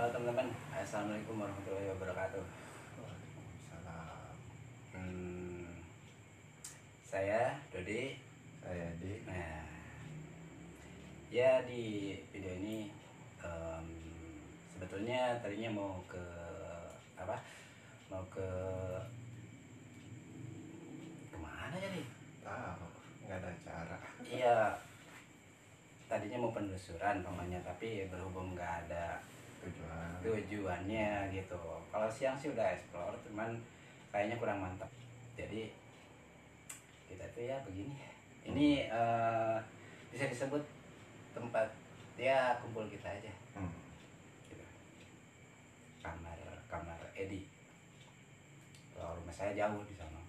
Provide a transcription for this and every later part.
Halo teman-teman, assalamualaikum warahmatullahi wabarakatuh. Waalaikumsalam. Saya Dodi. Saya Di. Nah, ya di video ini sebetulnya tadinya mau ke apa? Mau ke kemana jadi? Tahu, nggak ada acara. Iya, tadinya mau penelusuran namanya, tapi berhubung nggak ada tujuannya gitu. Kalau siang sih udah explore, cuman kayaknya kurang mantap. Jadi kita tuh ya begini. Ini bisa disebut tempat ya kumpul kita aja. Gitu. Kamar Edi. Kalau rumah saya jauh di sana.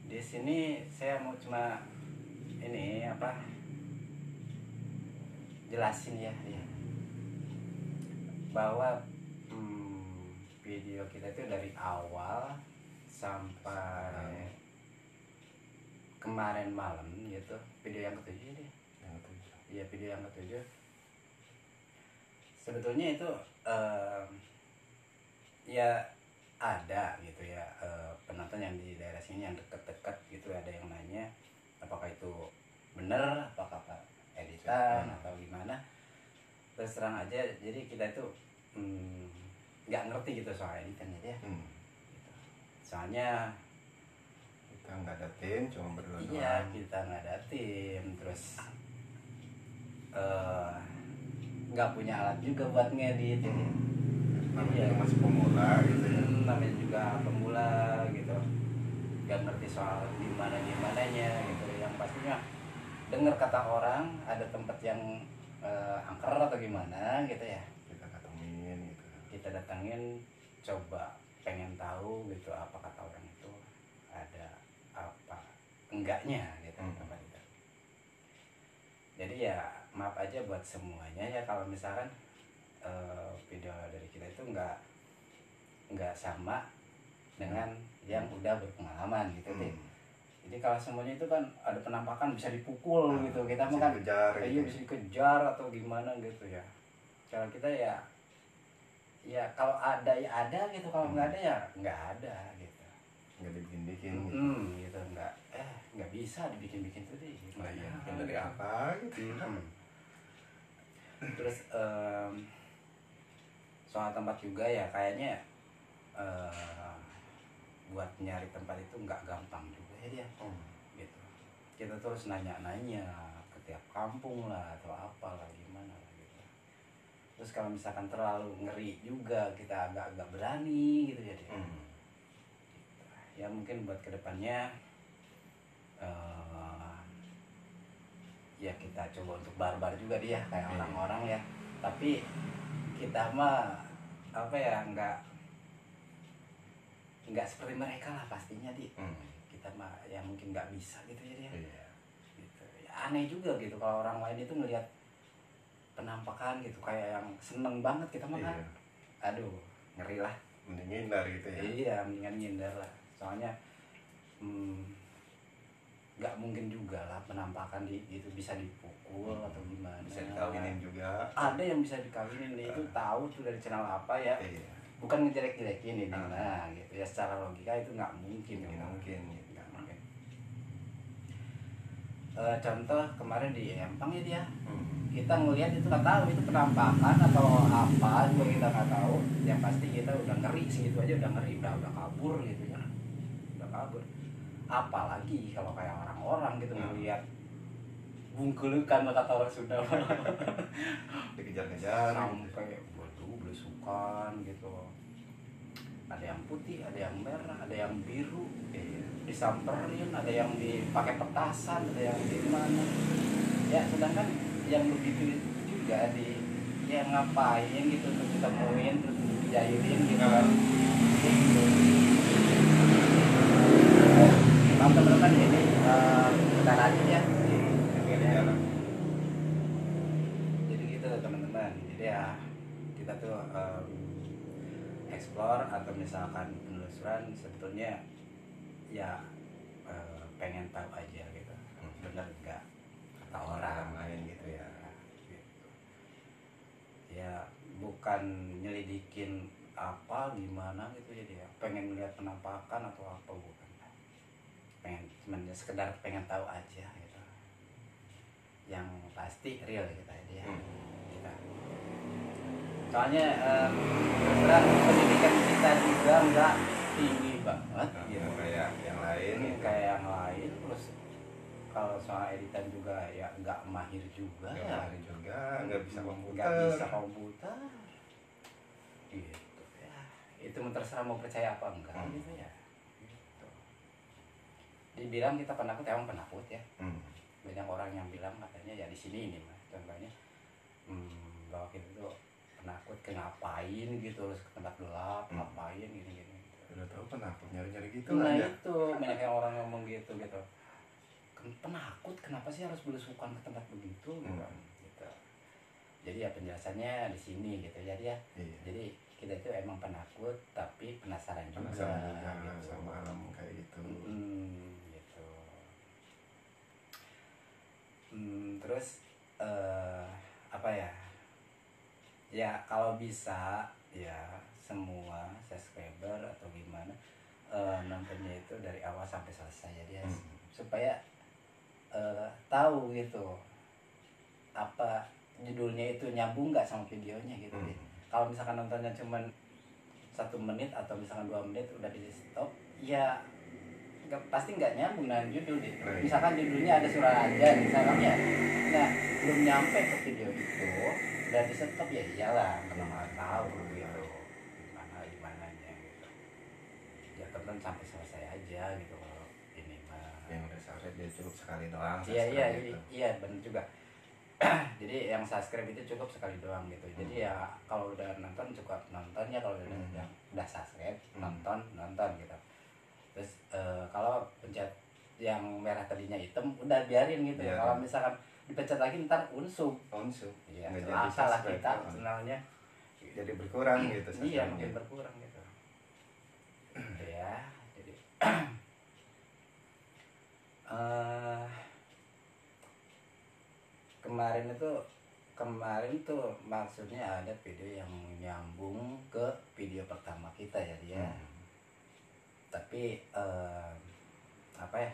Di sini saya mau cuma ini apa? Jelasin ya bahwa video kita itu dari awal sampai kemarin malam gitu, video yang ketujuh deh. Iya, video yang ketujuh. Sebetulnya itu ya ada gitu ya, penonton yang di daerah sini yang dekat-dekat gitu, ada yang nanya apakah itu benar, apakah editan atau gimana. Terus terang aja, jadi kita itu nggak ngerti gitu soal editan ya. Gitu. Soalnya Kita nggak ada tim, cuma berdua doang. iya, kita nggak ada tim, terus nggak punya alat juga buat ngedit. Namanya juga masih pemula gitu ya. Namanya juga pemula gitu, nggak ngerti soal gimananya gitu. Yang pastinya dengar kata orang ada tempat yang angker atau gimana gitu ya, Kita datengin gitu. kita datangin, coba pengen tahu gitu apa kata orang itu, ada apa enggaknya gitu tempat itu. Jadi ya maaf aja buat semuanya ya kalau misalkan video dari kita itu nggak sama dengan yang udah berpengalaman gitu deh. Jadi kalau semuanya itu kan ada penampakan bisa dipukul gitu, kita bisa kan dikejar gitu. bisa dikejar atau gimana gitu ya. Kalau kita ya kalau ada ya ada gitu, kalau nggak ada ya nggak ada gitu. Nggak dibikin-bikin gitu. Gitu nggak bisa dibikin-bikin tuh deh. Nah, iya, bikin dari apa gitu. Terus soal tempat juga ya kayaknya buat nyari tempat itu nggak gampang juga ya dia. Gitu. Kita terus nanya-nanya ke tiap kampung lah atau apalah gimana lah gitu. Terus kalau misalkan terlalu ngeri juga kita agak-agak berani gitu ya dia. Ya mungkin buat kedepannya ya kita coba untuk barbar juga dia kayak orang-orang ya, tapi kita mah apa ya nggak seperti mereka lah pastinya di. Kita mah ya mungkin nggak bisa gitu ya dia. Gitu. Ya, aneh juga gitu kalau orang lain itu ngelihat penampakan gitu kayak yang seneng banget, kita mah kan aduh ngeri lah. Mending hindar gitu ya. Iya, mendingan ngindar lah. Soalnya nggak mungkin juga lah penampakan itu bisa dipukul atau gimana. Bisa dikawinin juga. Ada yang bisa dikawinin, itu tahu tuh dari channel apa ya. Bukan ngejelek-jelekin ini, nah gitu ya, secara logika itu nggak mungkin. Nggak mungkin. Contoh kemarin di Empang ya dia, kita ngelihat itu nggak tahu itu penampakan atau apa juga kita nggak tahu. Yang pasti kita udah ngeri segitu aja, udah ngeri, udah kabur gitu ya, udah kabur. Apalagi kalau kayak orang-orang gitu ngelihat bungkulukan kata orang Sunda, dikejar-kejar sampai belusukan gitu. Ada yang putih, ada yang merah, ada yang biru, disamperin, ada yang dipakai petasan, ada yang di mana. Ya sedangkan yang begitu juga yang ngapain gitu terus ditemuin terus dijahilin gitu kan. Teman-teman ini kita lanjut ya. Jadi gitu teman-teman. Jadi ya kita tuh explore atau misalkan penelusuran sebetulnya ya pengen tahu aja gitu, bener nggak kata orang lain gitu ya. gitu. bukan nyelidikin apa gimana gitu, jadi ya pengen lihat penampakan atau apa, bukan, pengen cuman sekedar pengen tahu aja gitu, yang pasti real kita dia kita. Soalnya terus terang pendidikan kita juga nggak tinggi banget gitu, kayak yang lain gitu. kayak yang lain. Terus kalau soal editan juga ya nggak mahir juga, nggak bisa komputer, gitu ya. Itu terserah mau percaya apa enggak gitu ya, gitu. Dibilang kita penakut, emang penakut ya. Banyak orang yang bilang katanya ya di sini ini mas contohnya, bahwa kita tuh penakut ke ngapain gitu, terus ke tempat gelap ngapain gini udah tahu penakut nyari gitu. Nah itu banyak yang orang ngomong gitu penakut kenapa sih harus belusukan ke tempat begitu gitu. Jadi ya penjelasannya di sini gitu. Jadi ya jadi kita itu emang penakut tapi penasaran juga gitu. Sama alam kayak gitu. Gitu. Terus apa ya? Ya kalau bisa ya semua subscriber atau gimana nontonnya itu dari awal sampai selesai ya, supaya tahu gitu apa judulnya itu nyambung nggak sama videonya gitu. Kalau misalkan nontonnya cuman 1 menit atau misalkan 2 menit udah di stop, ya pasti nggak nyambung dengan judul gitu. Misalkan judulnya ada surah aja misalkan ya, nah belum nyampe ke video itu udah di stop, ya iyalah karena nggak tahu gitu gimana gitu. Ya tonton sampai selesai aja gitu. Kalau ini mah yang udah subscribe dia cukup sekali doang. Iya benar juga. Jadi yang subscribe itu cukup sekali doang gitu. Jadi ya kalau udah nonton cukup nontonnya, kalau udah subscribe nonton gitu. Terus kalau pencet yang merah tadinya hitam udah biarin gitu. Kalau misalkan dipencet lagi ntar unsub. Iya. Salah kita channelnya jadi berkurang gitu. Iya mungkin berkurang gitu. Ya jadi kemarin tuh maksudnya ada video yang nyambung ke video pertama kita ya dia. Tapi apa ya?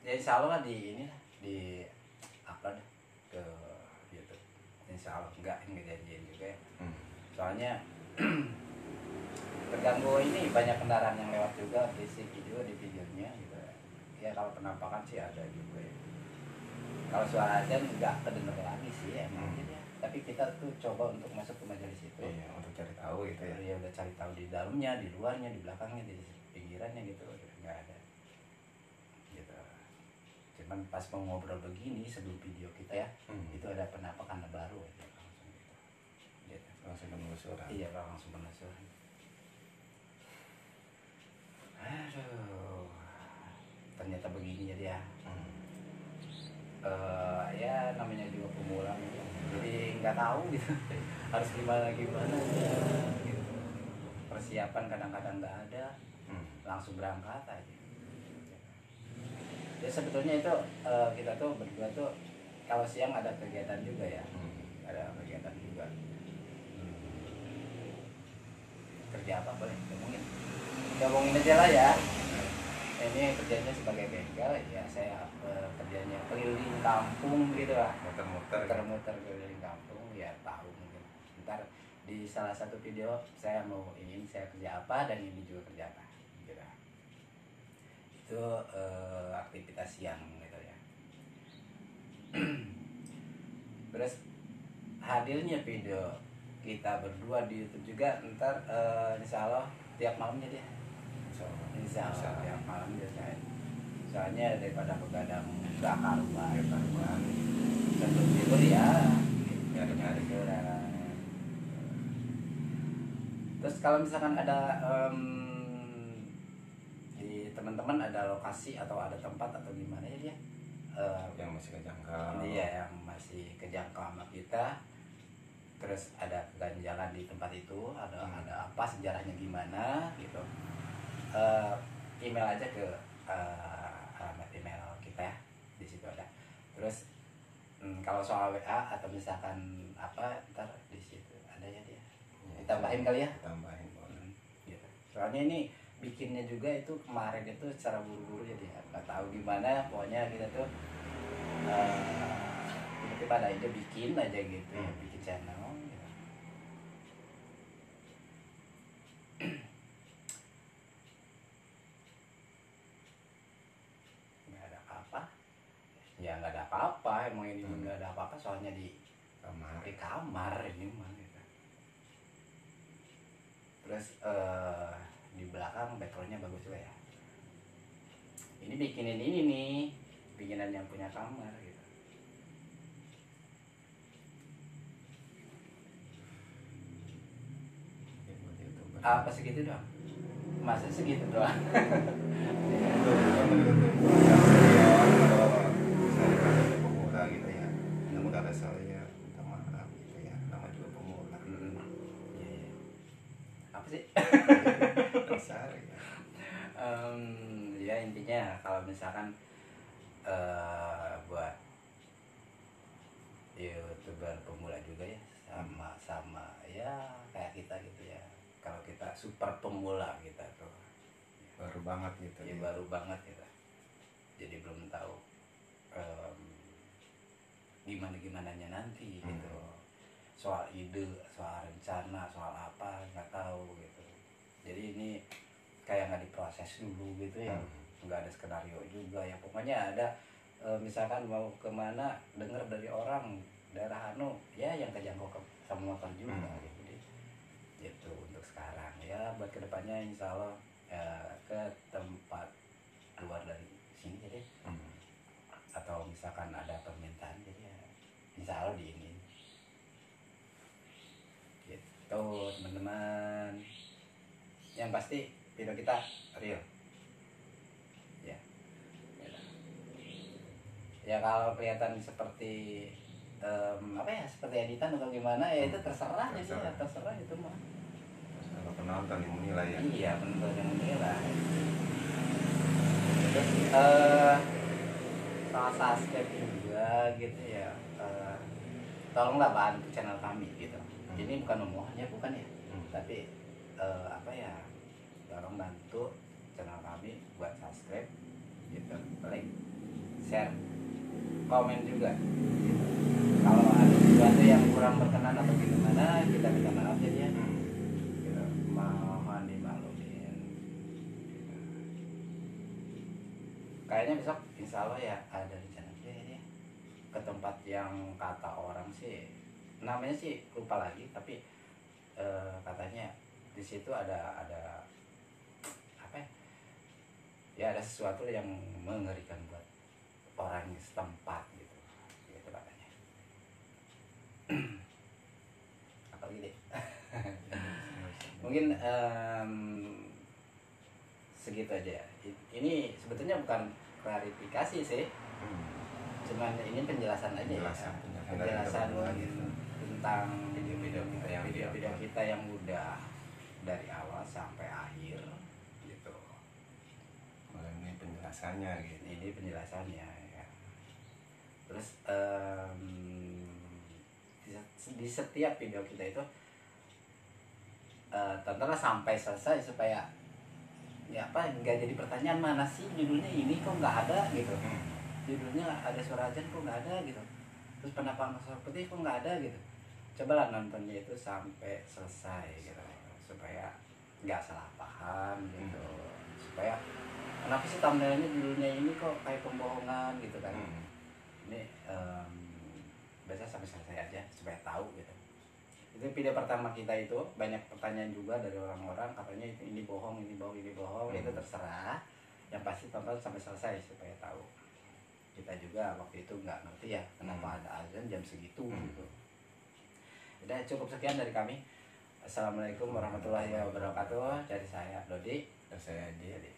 Ya insya Allah lah di upload ke YouTube. Insya Allah enggak janjiin juga ya. Soalnya terganggu ini banyak kendaraan yang lewat juga, berisik juga di videonya gitu. Ya kalau penampakan sih ada juga ya. Kalau suara azan nggak kedengar lagi sih emang gitu ya. Tapi kita tuh coba untuk masuk ke majelis itu. Iya, untuk cari tahu gitu ya. Ya udah cari tahu di dalamnya, di luarnya, di belakangnya, di pinggirannya gitu. Nggak ada. Gitu. Cuman pas mau ngobrol begini sebelum video kita ya, itu ada penampakan baru aja langsung gitu. Langsung penelusuran. Iya, langsung penelusuran. Aduh, ternyata begini jadi ya. Ya namanya juga pemula gitu. Jadi nggak tahu gitu harus gimana gitu. Persiapan kadang-kadang nggak ada, langsung berangkat aja. Ya sebetulnya itu kita tuh berdua tuh kalau siang ada kegiatan juga ya, ada kegiatan juga. Kerja apa boleh ngomongin aja lah ya. Ini kerjanya sebagai bengkel ya, saya kerjanya keliling kampung gitu lah, muter keliling kampung ya, tahu mungkin ntar di salah satu video saya mau ingin saya kerja apa dan ini juga kerja apa gitu. Itu aktivitas siang gitu ya. Terus hadirnya video kita berdua di YouTube juga ntar insya Allah tiap malamnya dia. Insya Allah tiap malam biasanya. Soalnya daripada begadang gak karuan sebelum tidur ya nyari hiburan. Terus kalau misalkan ada di teman-teman ada lokasi atau ada tempat atau gimana ya dia yang masih kejangkau. Iya, yang masih kejangkau sama kita. Terus ada keganjalan di tempat itu, ada apa sejarahnya gimana gitu. Email aja ke alamat email kita ya, di situ ada. Terus Kalau soal WA atau misalkan apa ntar di situ ada ya dia. Ditambahin kali ya. Tambahin boleh. Gitu. Soalnya ini bikinnya juga itu kemarin itu secara buru-buru jadi ya nggak tahu gimana pokoknya kita tuh tiba-tiba ada ide bikin aja gitu ya, bikin channel gitu. Nggak ada apa-apa ya, nggak ada apa-apa emang ini nggak ada apa-apa soalnya di kamar ini mah gitu. Terus di belakang backgroundnya bagus juga ya. Ini bikinin ini nih, bikinan yang punya kamar gitu. Apa segitu doang? Masa segitu doang? Pemula gitu ya, namun ada saya minta maaf gitu ya, nama juga pemula. Apa sih? Dasar ya. Ya intinya kalau misalkan buat YouTuber pemula juga ya, sama ya kayak kita gitu ya. Kalau kita super pemula kita tuh Baru banget gitu ya, baru banget kita, jadi belum tahu gimana-gimananya nanti gitu, soal ide, soal rencana, soal apa nggak tahu gitu. Jadi ini kayak nggak diproses dulu gitu ya, nggak ada skenario juga ya. Pokoknya ada misalkan mau kemana denger dari orang daerah anu ya yang kejangkau sama motor juga gitu. Gitu untuk sekarang ya, buat kedepannya insya Allah ke tempat luar dari sini jadi atau misalkan ada permintaan jadi ya insya Allah di ini gitu teman-teman. Yang pasti video kita real ya. Ya kalau kelihatan seperti apa ya, seperti editan atau gimana ya itu terserah jadi ya, terserah itu mah. Kalau penonton yang menilai ya. Iya, penonton yang menilai. Terus soal subscribe juga gitu ya, tolonglah bantu channel kami gitu. Ini bukan omongannya, bukan ya, tapi apa ya, tolong bantu channel kami buat subscribe gitu, like, share, komen juga gitu. Kalau ada sesuatu yang kurang berkenan atau gimana kita minta maaf jadi ya gitu. Mohon dimaklumin gitu. Kayaknya besok insya Allah ya ada rencana juga ya ke tempat yang kata orang sih namanya sih lupa lagi, tapi katanya di situ ada apa ya, ada sesuatu yang mengerikan buat orang setempat gitu katanya. Apalagi deh. Mungkin segitu aja ya. Ini sebetulnya bukan klarifikasi sih, cuman ini penjelasan aja ya, penjelasan tentang video-video kita yang udah dari awal sampai akhir gitu. Ini penjelasannya gitu. Ini penjelasannya ya. Terus di setiap video kita itu tontonlah sampai selesai supaya ya apa, nggak jadi pertanyaan mana sih judulnya ini kok nggak ada gitu, judulnya ada suara azan kok nggak ada gitu, terus penampakan masalah putih kok nggak ada gitu. Cobalah nontonnya itu sampai selesai gitu supaya nggak salah paham gitu, supaya kenapa sih thumbnailnya judulnya ini kok kayak pembohongan gitu kan. Ini baca sampai selesai aja supaya tahu gitu. Itu video pertama kita itu banyak pertanyaan juga dari orang-orang, katanya ini bohong, ini bohong, ini bohong. Itu terserah, yang pasti tonton sampai selesai supaya tahu. Kita juga waktu itu nggak ngerti ya kenapa ada azan jam segitu gitu. Udah cukup sekian dari kami. Assalamualaikum warahmatullahi wabarakatuh. Dari saya Dodi, Dan saya Edi.